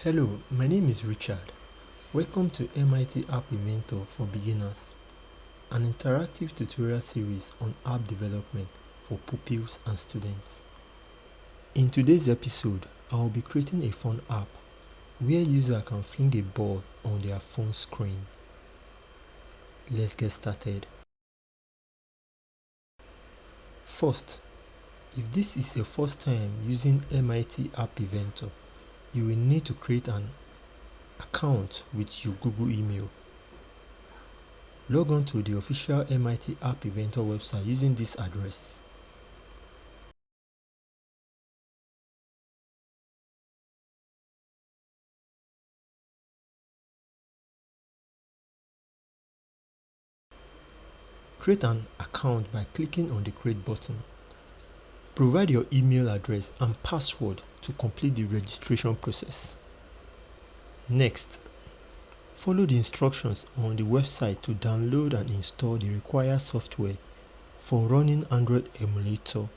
Hello, my name is Richard. Welcome to MIT App Inventor for Beginners, an interactive tutorial series on app development for pupils and students. In today's episode, I will be creating a fun app where users can fling a ball on their phone screen. Let's get started. First, if this is your first time using MIT App Inventor, you will need to create an account with your Google email. Log on to the official MIT App Inventor website using this address. Create an account by clicking on the Create button. Provide your email address and password to complete the registration process. Next, follow the instructions on the website to download and install the required software for running Android emulator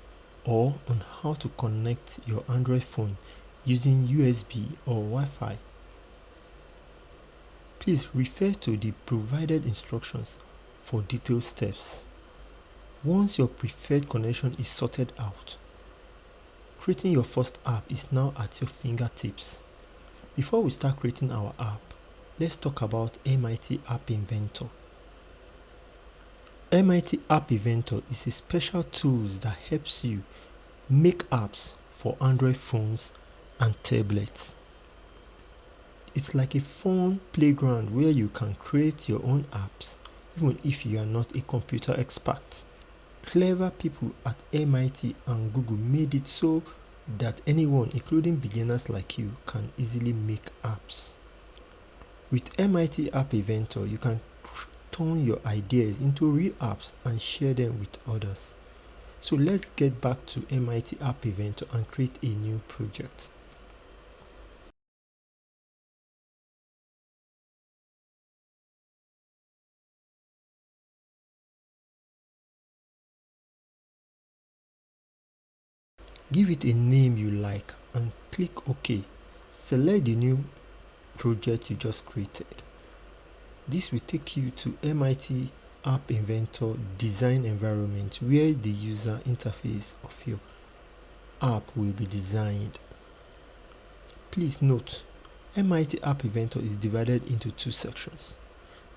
or on how to connect your Android phone using USB or Wi-Fi. Please refer to the provided instructions for detailed steps. Once your preferred connection is sorted out, creating your first app is now at your fingertips. Before we start creating our app, let's talk about MIT App Inventor. MIT App Inventor is a special tool that helps you make apps for Android phones and tablets. It's like a fun playground where you can create your own apps, even if you are not a computer expert. Clever people at MIT and Google made it so that anyone, including beginners like you, can easily make apps. With MIT App Inventor, you can turn your ideas into real apps and share them with others. So let's get back to MIT App Inventor and create a new project. Give it a name you like and click OK. Select the new project you just created. This will take you to MIT App Inventor design environment where the user interface of your app will be designed. Please note, MIT App Inventor is divided into two sections,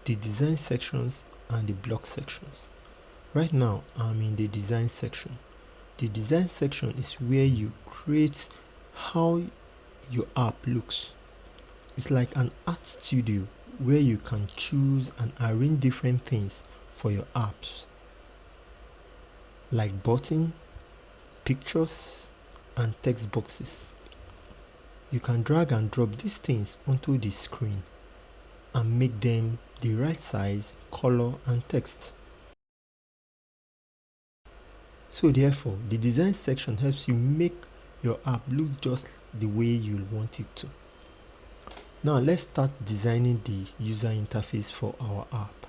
the design sections and the block sections. Right now, I'm in the design section. The design section is where you create how your app looks. It's like an art studio where you can choose and arrange different things for your apps, like buttons, pictures, and text boxes. You can drag and drop these things onto the screen and make them the right size, color, and text. So therefore, the design section helps you make your app look just the way you want it to. Now let's start designing the user interface for our app.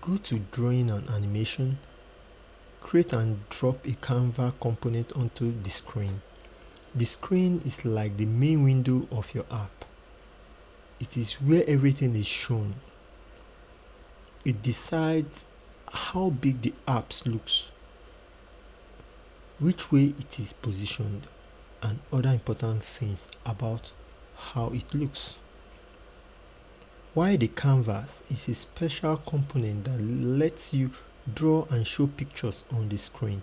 Go to Drawing and Animation. Create and drop a Canva component onto the screen. The screen is like the main window of your app. It is where everything is shown. It decides how big the app looks, which way it is positioned, and other important things about how it looks. While the canvas is a special component that lets you draw and show pictures on the screen,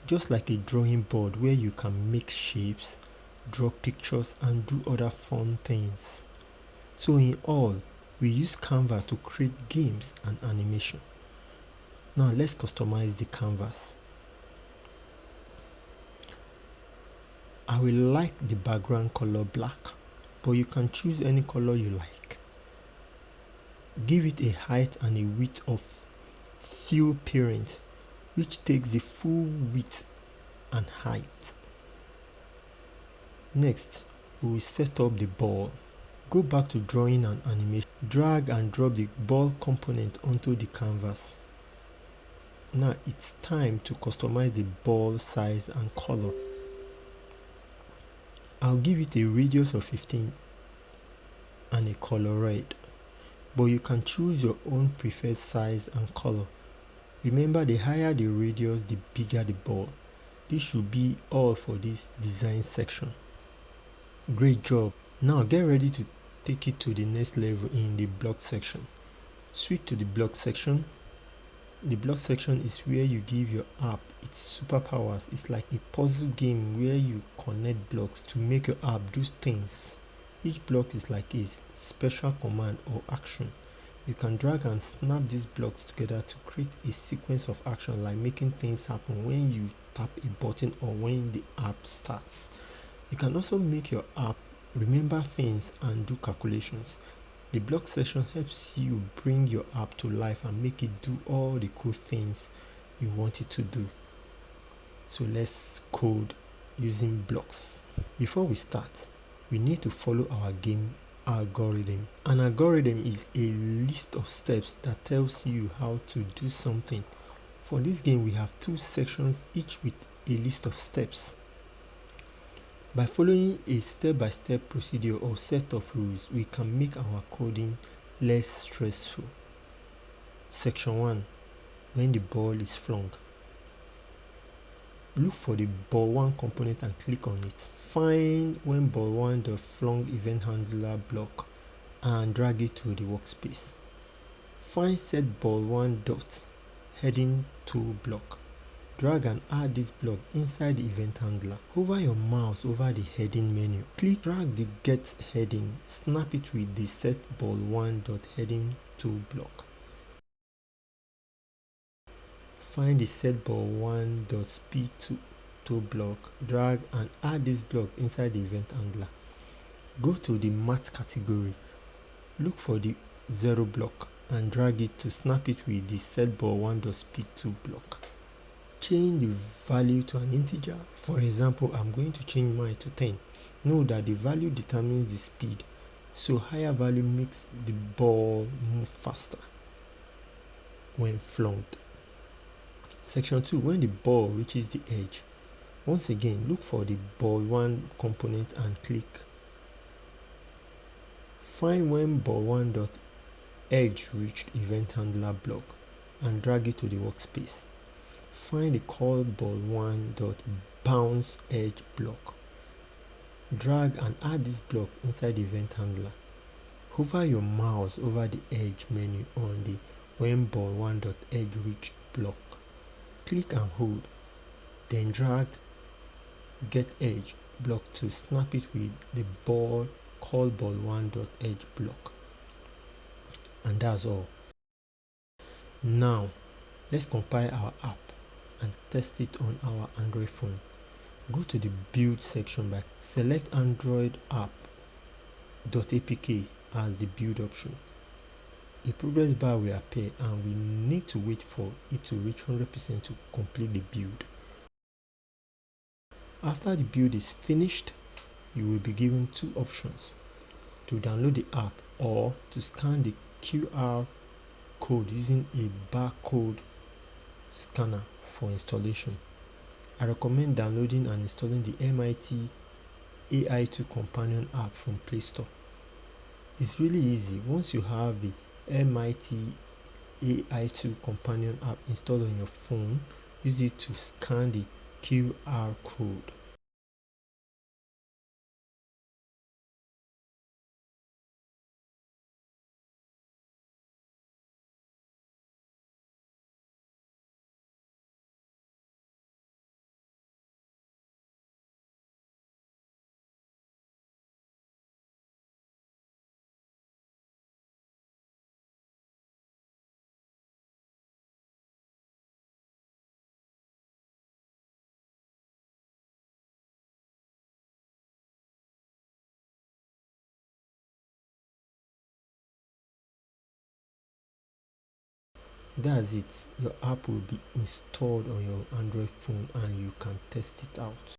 just like a drawing board where you can make shapes, draw pictures, and do other fun things. So in all, we use Canva to create games and animation. Now let's customize the canvas. I will like the background color black, but you can choose any color you like. Give it a height and a width of fill parent, which takes the full width and height. Next, we will set up the ball. Go back to Drawing and Animation. Drag and drop the ball component onto the canvas. Now it's time to customize the ball size and color. I'll give it a radius of 15 and a color red, but you can choose your own preferred size and color. Remember, the higher the radius, the bigger the ball. This should be all for this design section. Great job. Now get ready to take it to the next level in the block section. Switch to the block section. The block section is where you give your app its superpowers. It's like a puzzle game where you connect blocks to make your app do things. Each block is like a special command or action. You can drag and snap these blocks together to create a sequence of action, like making things happen when you tap a button or when the app starts. You can also make your app remember things and do calculations. The block section helps you bring your app to life and make it do all the cool things you want it to do. So let's code using blocks. Before we start, we need to follow our game algorithm. An algorithm is a list of steps that tells you how to do something. For this game, we have two sections, each with a list of steps. By following a step-by-step procedure or set of rules, we can make our coding less stressful. Section 1. When the ball is flung. Look for the ball1 component and click on it. Find when ball1 the flung event handler block and drag it to the workspace. Find set ball1 dot heading to block. Drag and add this block inside the event handler. Hover your mouse over the heading menu. Drag the get heading, snap it with the set ball1.heading to block. Find the set ball1.speed to block. Drag and add this block inside the event handler. Go to the math category. Look for the 0 block and drag it to snap it with the set ball1.speed to block. Change the value to an integer. For example, I'm going to change mine to 10. Know that the value determines the speed, so higher value makes the ball move faster when flung. Section 2. When the ball reaches the edge. Once again, look for the ball1 component and click. Find when ball1 dot edge reached event handler block and drag it to the workspace. Find the call ball1 dot bounce edge block. Drag and add this block inside the event handler. Hover your mouse over the edge menu on the when ball1 dot edge reach block. Click and hold, then drag get edge block to snap it with the ball call ball1 dot edge block. And that's all. Now let's compile our app and test it on our Android phone. Go to the build section by select Android app.apk as the build option. A progress bar will appear and we need to wait for it to reach 100% to complete the build. After the build is finished, you will be given two options: to download the app or to scan the QR code using a barcode scanner for installation. I recommend downloading and installing the MIT AI2 companion app from Play Store. It's really easy. Once you have the MIT AI2 companion app installed on your phone, use it to scan the QR code. That's it. Your app will be installed on your Android phone and you can test it out.